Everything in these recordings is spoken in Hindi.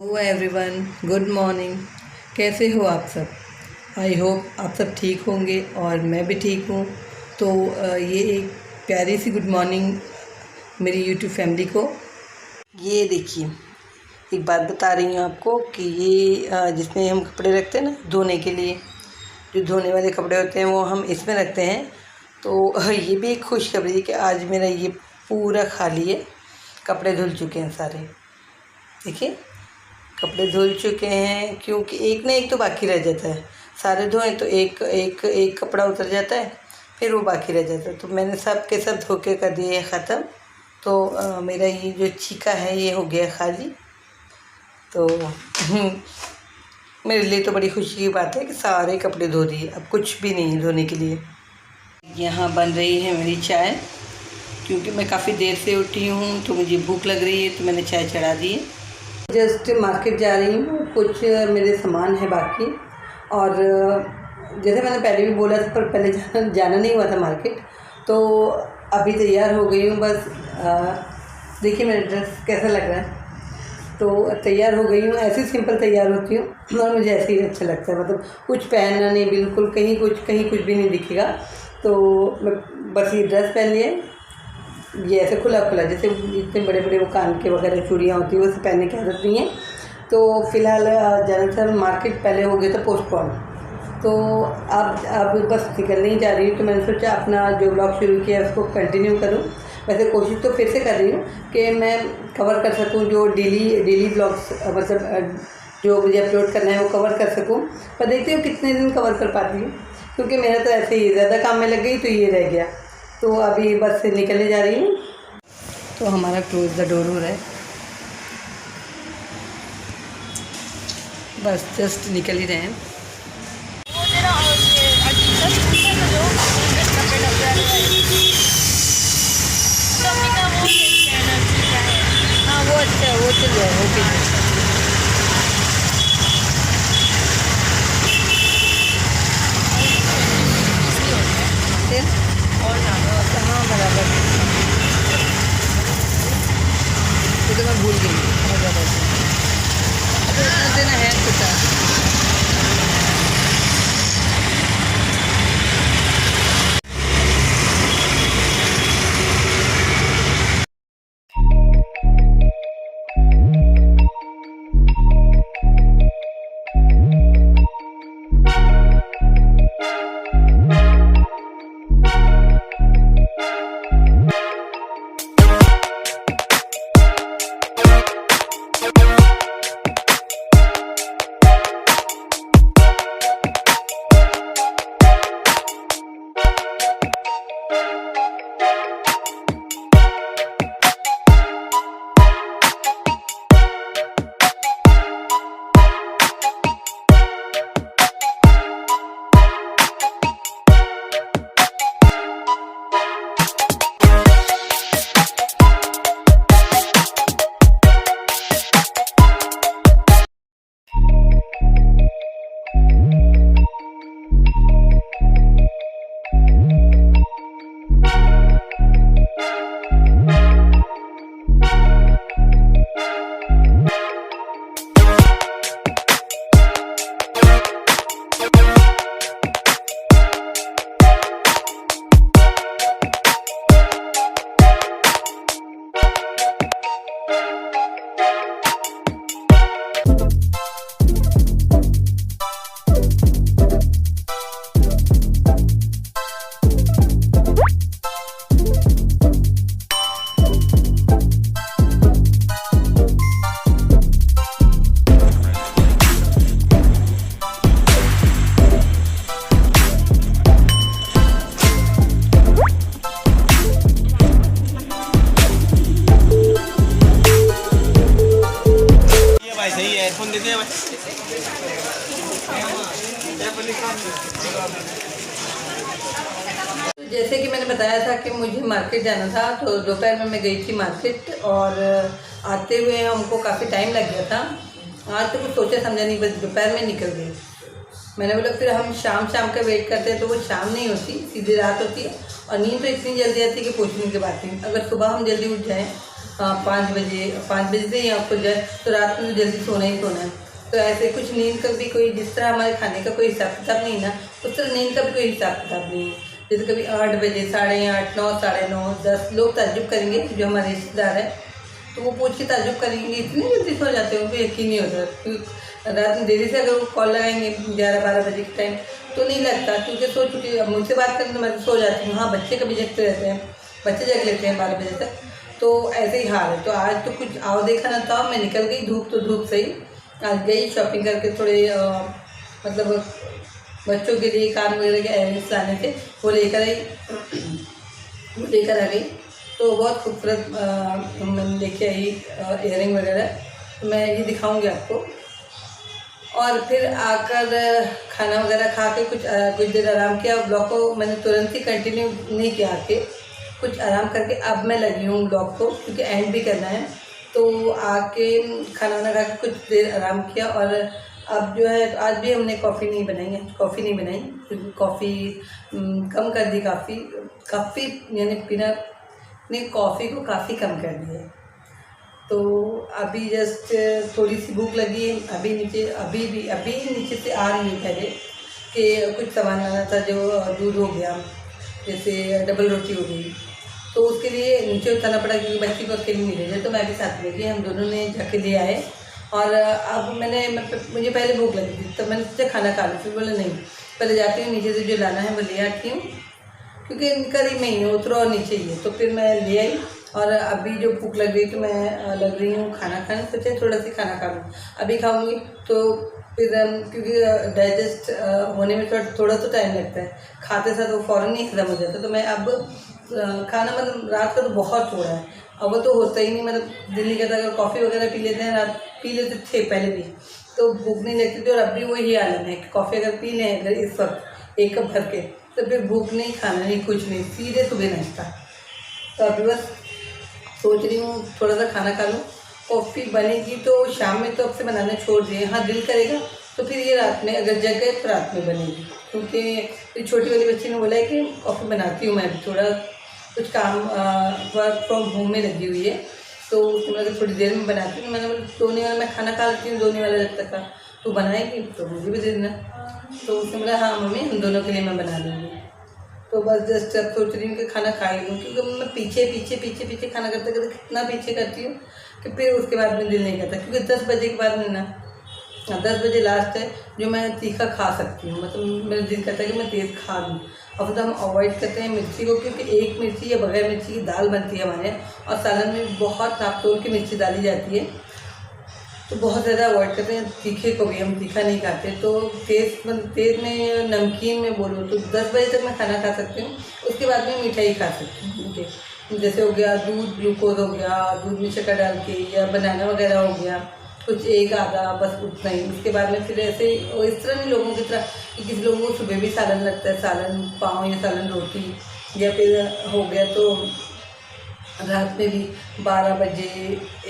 Hello everyone, good morning. कैसे हो आप सब? आई होप आप सब ठीक होंगे और मैं भी ठीक हूँ। तो ये एक प्यारी सी गुड मॉर्निंग मेरी यूट्यूब फैमिली को। ये देखिए, एक बात बता रही हूँ आपको कि ये जिसमें हम कपड़े रखते हैं ना धोने के लिए, जो धोने वाले कपड़े होते हैं वो हम इसमें रखते हैं। तो ये भी एक खुशखबरी है कि आज मेरा ये पूरा खाली है, कपड़े धुल चुके हैं सारे। देखिए, कपड़े धुल चुके हैं क्योंकि एक ना एक तो बाकी रह जाता है। सारे धोएं तो एक एक एक कपड़ा उतर जाता है, फिर वो बाकी रह जाता है। तो मैंने सब के सब धो के कर दिए ख़त्म। तो मेरा ये जो छीका है ये हो गया खाली। तो मेरे लिए तो बड़ी खुशी की बात है कि सारे कपड़े धो दिए, अब कुछ भी नहीं है धोने के लिए। यहाँ बन रही है मेरी चाय, क्योंकि मैं काफ़ी देर से उठी हूँ तो मुझे भूख लग रही है, तो मैंने चाय चढ़ा दी है। जस्ट मार्केट जा रही हूँ, कुछ मेरे सामान है बाकी। और जैसे मैंने पहले भी बोला था, पर पहले जाना नहीं हुआ था मार्केट, तो अभी तैयार हो गई हूँ। बस देखिए मेरा ड्रेस कैसा लग रहा है। तो तैयार हो गई हूँ, ऐसे सिंपल तैयार होती हूँ और मुझे ऐसे ही अच्छा लगता है। मतलब कुछ पहनना नहीं, बिल्कुल कहीं कुछ भी नहीं दिखेगा। तो मैं बस ये ड्रेस पहन लिया, ये ऐसे खुला खुला, जैसे इतने बड़े बड़े वो कान के वगैरह चूड़ियाँ होती है, वो पहनने की आदत नहीं है। तो फ़िलहाल ज़्यादातर मार्केट पहले हो गया था पोस्टपोन, तो अब बस निकल नहीं जा रही हूँ। तो मैंने सोचा अपना जो ब्लॉग शुरू किया उसको कंटिन्यू करूँ। वैसे कोशिश तो फिर से कर रही हूँ कि मैं कवर कर सकूँ जो डेली ब्लॉग्स, मतलब जो मुझे अपलोड करना है वो कवर कर सकूँ। पर देखती हूँ कितने दिन कवर कर पाती हूँ, क्योंकि मेरा तो ऐसे ही ज़्यादा काम में लग गई तो ये रह गया। तो अभी बस से निकलने जा रही हूँ। तो हमारा क्लोज द डोर हो रहा है, बस जस्ट निकल ही रहे हैं। हाँ वो अच्छा, वो चल जाए, ओके। और हाँ बराबर, ये तो मैं भूल गई। और ज़्यादा इतना देना है छोटा। सही है, एयरफोन देते हैं। तो जैसे कि मैंने बताया था कि मुझे मार्केट जाना था, तो दोपहर में मैं गई थी मार्केट और आते हुए हमको काफ़ी टाइम लग गया था। आज तो कुछ सोचा समझा नहीं, बस दोपहर में निकल गई। मैंने बोला फिर हम शाम का वेट करते हैं, तो वो शाम नहीं होती, सीधी रात होती है। और नींद तो इतनी जल्दी आती है कि पूछने की बात नहीं। अगर सुबह हम जल्दी उठ जाएँ 5 बजे से ही आपको जाए तो रात में जल्दी सोना ही सोना है। तो ऐसे कुछ नींद का भी कोई, जिस तरह हमारे खाने का कोई हिसाब किताब नहीं ना, उस तरह नींद का भी कोई हिसाब किताब नहीं है। जैसे कभी 8 बजे, 8:30, 9, 9:30, 10 लोग ताज्जुब करेंगे, जो हमारे रिश्तेदार हैं तो वो पूछ के ताज्जुब करेंगे इतनी जल्दी सो जाते हो, उनको यकीन नहीं होता। क्योंकि रात में देरी से अगर वो कॉल लगाएंगे 11-12 बजे के टाइम तो नहीं लगता, क्योंकि सो चुकी। अब मुझसे बात करें तो मैं तो सो जाती हूँ। हाँ, बच्चे कभी जगते रहते हैं, बच्चे जग लेते हैं 12 बजे तक, तो ऐसे ही हाल है। तो आज तो कुछ आओ देखा ना था, मैं निकल गई, धूप तो धूप सही। आज गई शॉपिंग करके, थोड़े मतलब बच्चों के लिए काम वगैरह के एयरिंग्स लाने थे, वो लेकर आई, वो लेकर आ गई। तो बहुत खूबसूरत मैंने लेके आई इयरिंग वगैरह, तो मैं ये दिखाऊंगी आपको। और फिर आकर खाना वगैरह खा के कुछ देर आराम किया। ब्लॉग को मैंने तुरंत ही कंटिन्यू नहीं किया, आके कुछ आराम करके अब मैं लगी हूँ ब्लॉग को, क्योंकि एंड भी करना है। तो आके खाना वाना खा के कुछ देर आराम किया। और अब जो है, तो आज भी हमने कॉफ़ी नहीं बनाई है, क्योंकि कॉफ़ी कम कर दी, काफ़ी यानी पीना ने कॉफ़ी को काफ़ी कम कर दिया है। तो अभी जस्ट थोड़ी सी भूख लगी है, अभी नीचे से आ रही है पहले कि कुछ सामान लाना था, जो दूध हो गया, जैसे डबल रोटी हो गई, तो उसके लिए नीचे उतरना पड़ा, क्योंकि बच्ची को अकेले नहीं ले जाए, तो मैं भी साथ में गई, हम दोनों ने जाके ले आए। और अब मुझे पहले भूख लगी थी, तो मैंने सोचा खाना खा लूँ, फिर बोला नहीं, पहले जाती हूँ नीचे से जो लाना है वो ले आती हूँ, क्योंकि करीब में ही है, उतरो और नीचे ही है। तो फिर मैं ले आई, और अभी जो भूख लग गई तो मैं लग रही हूँ खाना खाने, सोचा थोड़ा सा खाना खा लूँ, अभी खाऊंगी तो फिर क्योंकि डाइजेस्ट होने में थोड़ा तो टाइम लगता है, खाते साथ वो फ़ौरन नहीं खत्म हो जाता। तो मैं अब खाना, मतलब रात का तो बहुत थोड़ा है, अब वो तो होता ही नहीं, मतलब दिल नहीं करता। अगर कॉफ़ी वगैरह पी लेते हैं, रात पी लेते थे पहले भी, तो भूख नहीं लगती थी। और अब भी वही हालत है कि कॉफ़ी अगर पी लें अगर इस वक्त 1 कप भर के, तो फिर भूख नहीं, खाना नहीं, कुछ नहीं, सीधे सुबह नाश्ता। तो अभी बस सोच रही हूँ थोड़ा सा खाना खा लूँ। कॉफ़ी बनेगी तो शाम में, तो अब से बनाना छोड़ दिए, हाँ दिल करेगा तो फिर ये रात में, अगर जग गए तो रात में बनेगी। क्योंकि छोटी वाली बच्ची ने बोला है कि कॉफ़ी बनाती हूँ मैं, भी थोड़ा कुछ काम वर्क फ्रॉम होम में लगी हुई है, तो उसको मैं थोड़ी देर में बनाती हूँ। मैंने बोला धोने वाला मैं खाना खा लेती हूँ, धोने वाला जब तक का तो बनाएगी तो मुझे भी दे देना। तो उसने बोला हाँ मम्मी, हम दोनों के लिए मैं बना दूँगी। तो बस जस्ट अब सोच रही हूँ कि खाना खा ही लूँ, क्योंकि मैं पीछे खाना करते करते कितना पीछे करती हूँ कि फिर उसके बाद में दिल नहीं करता। क्योंकि 10 बजे के बाद में ना, 10 बजे लास्ट है जो मैं तीखा खा सकती हूँ, मतलब मेरा दिल करता है कि मैं तेज़ खा लूँ। अब तो हम अवॉइड करते हैं मिर्ची को, क्योंकि 1 मिर्ची या बगैर मिर्ची की दाल बनती है हमारे यहाँ, और सालन में बहुत नाप तोल की मिर्ची डाली जाती है, तो बहुत ज़्यादा अवॉइड करते हैं। तीखे को भी हम तीखा नहीं खाते, तो तेज़ में नमकीन में बोलो तो 10 बजे तक मैं खाना खा सकती हूँ। उसके बाद में मिठाई खा सकती हूँ, जैसे हो गया दूध, ग्लूकोज हो गया, दूध में शक्कर डाल के, या बनाना वगैरह हो गया, कुछ एक आधा, बस उतना ही। उसके बाद में फिर ऐसे इस तरह नहीं लोगों की तरह कि किसी लोगों को सुबह भी सालन लगता है, सालन पाव या सालन रोटी, या फिर हो गया तो रात में भी 12 बजे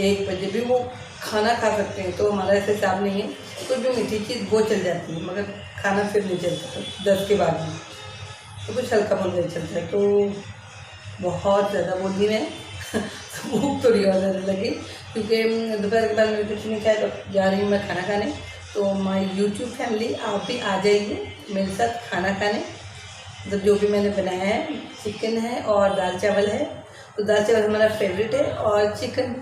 1 बजे भी वो खाना खा सकते हैं। तो हमारा ऐसा हिसाब नहीं है, कोई भी मीठी चीज़ वो चल जाती है, मगर खाना फिर नहीं चलता 10 के बाद में, तो कुछ हल्का फुल्का ही चलता है। तो बहुत ज़्यादा बोली मैं भूख थोड़ी और ज़्यादा लगी, क्योंकि दोपहर के बाद मैंने कुछ नहीं खाया, तो जा रही हूँ मैं खाना खाने। तो माय यूट्यूब फैमिली, आप भी आ जाइए मेरे साथ खाना खाने। मतलब जो भी मैंने बनाया है, चिकन है और दाल चावल है, तो दाल चावल हमारा फेवरेट है, और चिकन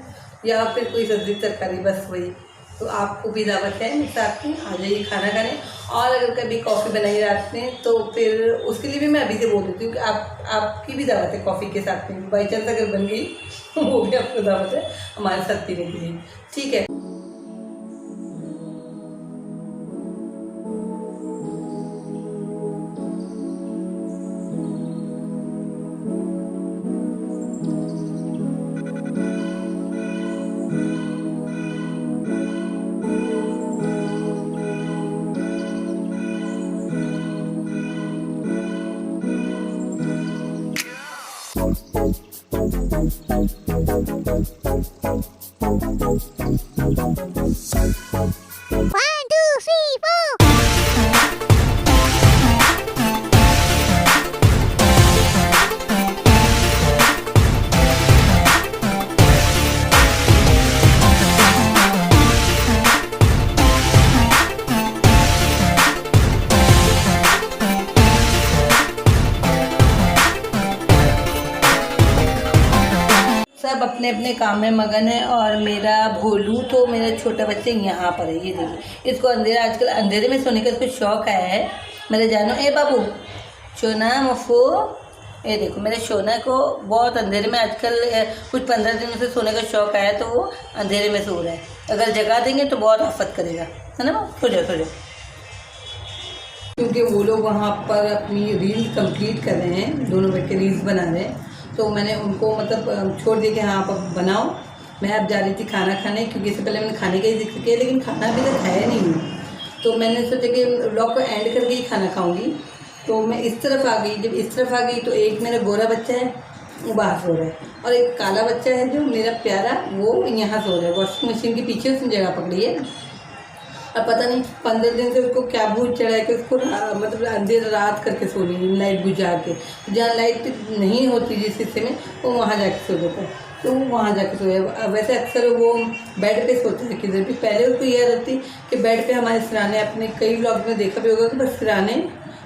या फिर कोई सब्ज़ी तरकारी, बस वही। तो आपको भी दावत है मेरे साथ में, आ जाइए खाना खाने। और अगर कभी कॉफ़ी बनाई रात में, तो फिर उसके लिए भी मैं अभी से बोल देती हूँ कि आपकी भी दावत है कॉफ़ी के साथ में, बाई चांस अगर बन गई वो भी आपको दावत है हमारे साथ पीने के लिए, ठीक है। अपने अपने काम में मगन है। और मेरा भोलू तो मेरा छोटा बच्चा यहाँ पर है, ये देखिए। इसको अंधेरा, आजकल अंधेरे में सोने का इसको शौक़ आया है। मेरे जानो, ए बाबू सोना मफो, ये देखो मेरे सोना को बहुत अंधेरे में आजकल कुछ 15 दिन से सोने का शौक़ आया, तो वो अंधेरे में सो रहा है। अगर जगा देंगे तो बहुत आफत करेगा, है ना। सो जाओ सो जाओ। क्योंकि वो लोग वहाँ पर अपनी रील कंप्लीट कर रहे हैं, दोनों बैठ के रील्स बना रहे हैं, तो मैंने उनको मतलब छोड़ दिया कि हाँ आप बनाओ। मैं अब जा रही थी खाना खाने, क्योंकि इससे पहले मैंने खाने का ही जिक्र किया, लेकिन खाना अभी तक खाया नहीं है। तो मैंने सोचा कि व्लॉग को एंड करके ही खाना खाऊंगी। तो मैं इस तरफ आ गई। जब इस तरफ आ गई तो एक मेरा गोरा बच्चा है, वो बाहर सो रहा है, और एक काला बच्चा है जो मेरा प्यारा, वो यहाँ सो रहा है। वॉशिंग मशीन के पीछे उसने जगह पकड़ी है। अब पता नहीं 15 दिन से उसको क्या भूत चढ़ा है कि उसको मतलब अंधेर रात करके सो रही है, लाइट बुझा के। जहाँ लाइट नहीं होती जिस हिस्से में, वो वहाँ जाके सो जाता है, तो वो वहाँ जाके सोया। वैसे अक्सर वो बेड पे सोता है किधर भी। पहले उसको यह रहती कि बेड पे हमारे सिराने, अपने कई व्लॉग में देखा भी होगा कि बस सिराने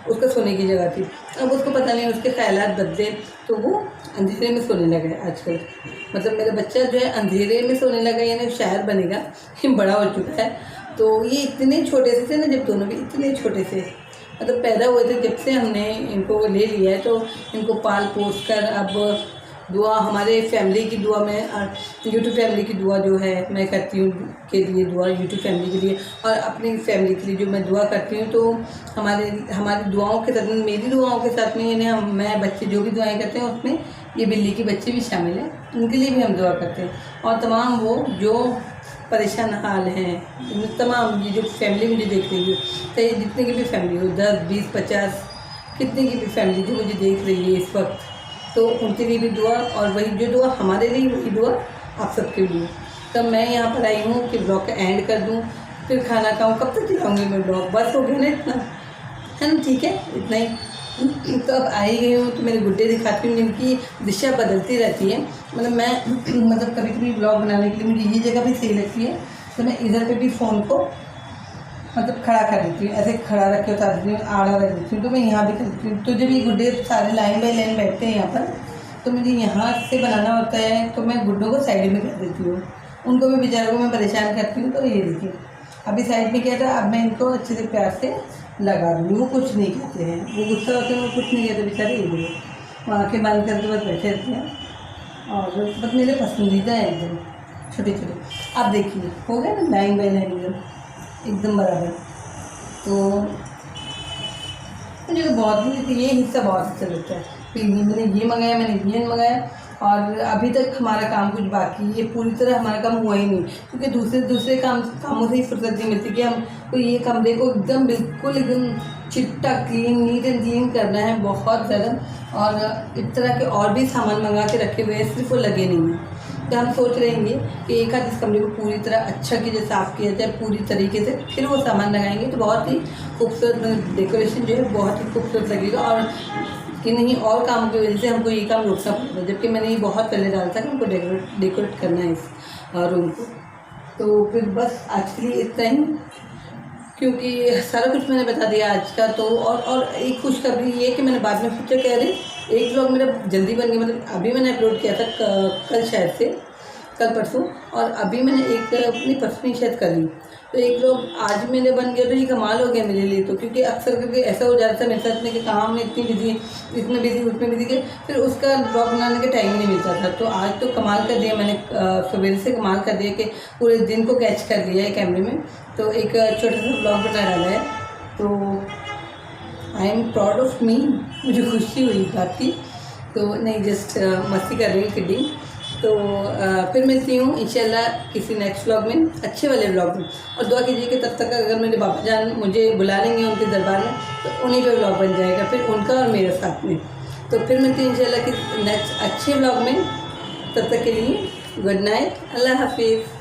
उसका सोने की जगह थी। अब उसको पता नहीं उसके ख्यालात बदले, तो वो अंधेरे में सोने लगा है आजकल। मतलब मेरा बच्चा जो है अंधेरे में सोने लगा, यानी शायर बनेगा, ये बड़ा हो चुका है। तो ये इतने छोटे से थे ना, जब दोनों भी इतने छोटे से मतलब पैदा हुए थे, जब से हमने इनको ले लिया है, तो इनको पाल पोस कर अब दुआ, हमारे फैमिली की दुआ में, यूट्यूब फैमिली की दुआ जो है मैं करती हूँ के लिए दुआ, यूट्यूब फैमिली के लिए और अपनी फैमिली के लिए जो मैं दुआ करती हूँ। तो हमारी दुआओं के साथ, मेरी दुआओं के साथ में यानी मैं बच्चे जो भी दुआएं करते हैं उसमें ये बिल्ली के बच्चे भी शामिल हैं, उनके लिए भी हम दुआ करते हैं। और तमाम वो जो परेशान हाल हैं, तमाम ये जो फैमिली मुझे देख रही है, चाहे जितने की भी फैमिली हो, 10, 20, 50 कितने की भी फैमिली जो मुझे देख रही है इस वक्त, तो उनके लिए भी दुआ, और वही जो दुआ हमारे लिए, वही दुआ आप सबके लिए। तब मैं यहाँ पर आई हूँ कि ब्लॉग का एंड कर दूँ, फिर खाना खाऊँ। कब तक खिलाऊँगी मैं ब्लॉग, बस हो गया ना इतना, है ना, ठीक है इतना ही। तो अब आई गई हूँ तो मेरे गुड्डे दिखाती हूँ, जिनकी दिशा बदलती रहती है। मतलब मैं मतलब कभी कभी ब्लॉग बनाने के लिए मुझे ये जगह भी सही लगती है, तो मैं इधर पे भी फ़ोन को मतलब खड़ा कर देती हूँ, ऐसे खड़ा रख के उतार देती हूँ, आड़ा रख देती हूँ, तो मैं यहाँ भी कर देती हूँ। तो जब ये गुड्डे सारे लाइन बाई लाइन बैठते हैं यहाँ पर, तो मुझे यहाँ से बनाना होता है, तो मैं गुड्डों को साइड में कर देती हूँ, उनको भी बेचारों को मैं परेशान करती हूँ। तो ये देखिए अभी साइड में किया था, अब मैं इनको अच्छे से प्यार से लगा दूँगी। वो कुछ नहीं कहते हैं, वो गुस्सा होते हैं, वो कुछ नहीं कहते बेचारे। ये देखिए वो आँखें बंद करके बस बैठे रहते हैं, और बस मेरे पसंदीदा है एकदम छोटे छोटे। आप देखिए हो गया ना लाइन बाई लाइन एकदम बराबर। तो मुझे तो बहुत ये हिस्सा बहुत अच्छा लगता है। फिर मैंने ये मंगाया, मैंने ये मंगाया, और अभी तक हमारा काम कुछ बाकी, ये पूरी तरह हमारा काम हुआ ही नहीं, क्योंकि दूसरे कामों से ही फुर्सत नहीं मिलती कि हम तो ये कमरे को एकदम बिल्कुल एकदम चिट्टा क्लीन, नीट एंड क्लीन करना है बहुत ज़्यादा। और इस तरह के और भी सामान मंगा के रखे हुए हैं, सिर्फ वो लगे नहीं हैं। तो हम सोच रहेंगे कि एक आध इस कमरे को पूरी तरह अच्छा कीजिए, साफ़ किया जाए पूरी तरीके से, फिर वो सामान लगाएंगे तो बहुत ही खूबसूरत डेकोरेशन जो है बहुत ही खूबसूरत लगेगा। और कि नहीं और काम की वजह से हमको ये काम रोकना पड़ता है, जबकि मैंने ये बहुत पहले डाला था कि हमको डेकोरेट करना है इस रूम को। तो फिर बस आज के लिए इतना ही, क्योंकि सारा कुछ मैंने बता दिया आज का। तो और एक खुशखबरी ये कि मैंने बाद में सोचा कह रही एक व्लॉग मेरा जल्दी बन गया, मतलब अभी मैंने अपलोड किया था कल शायद से, कल परसों, और अभी मैंने एक अपनी परसों शायद कर ली, तो एक व्लॉग आज मेरे बन गया। तो ये कमाल हो गया मेरे लिए, तो क्योंकि अक्सर करके ऐसा हो जाता है मेरे साथ में कि काम में इतनी बिजी, इसमें बिजी उसमें बिजी के फिर उसका व्लॉग बनाने का टाइम नहीं मिलता था। तो आज तो कमाल कर दिया मैंने, सवेरे से कमाल कर दिया कि पूरे दिन को कैच कर लिया है कैमरे में। तो एक छोटा सा व्लॉग बना डाला है, तो I am proud of me, मुझे खुशी हुई बात की। तो नहीं जस्ट मस्ती कर रही हूँ, किडिंग। तो फिर मिलती हूँ इंशाल्लाह किसी नेक्स्ट व्लॉग में, अच्छे वाले व्लॉग में। और दुआ कीजिए कि तब तक अगर मेरे बाबा जान मुझे बुला लेंगे उनके दरबार में, तो उन्हीं पे व्लॉग बन जाएगा फिर उनका और मेरे साथ में। तो फिर मिलती हूँ इंशाल्लाह कि नेक्स्ट अच्छे व्लॉग में। तब तक के लिए गुड नाइट, अल्लाह हाफिज़।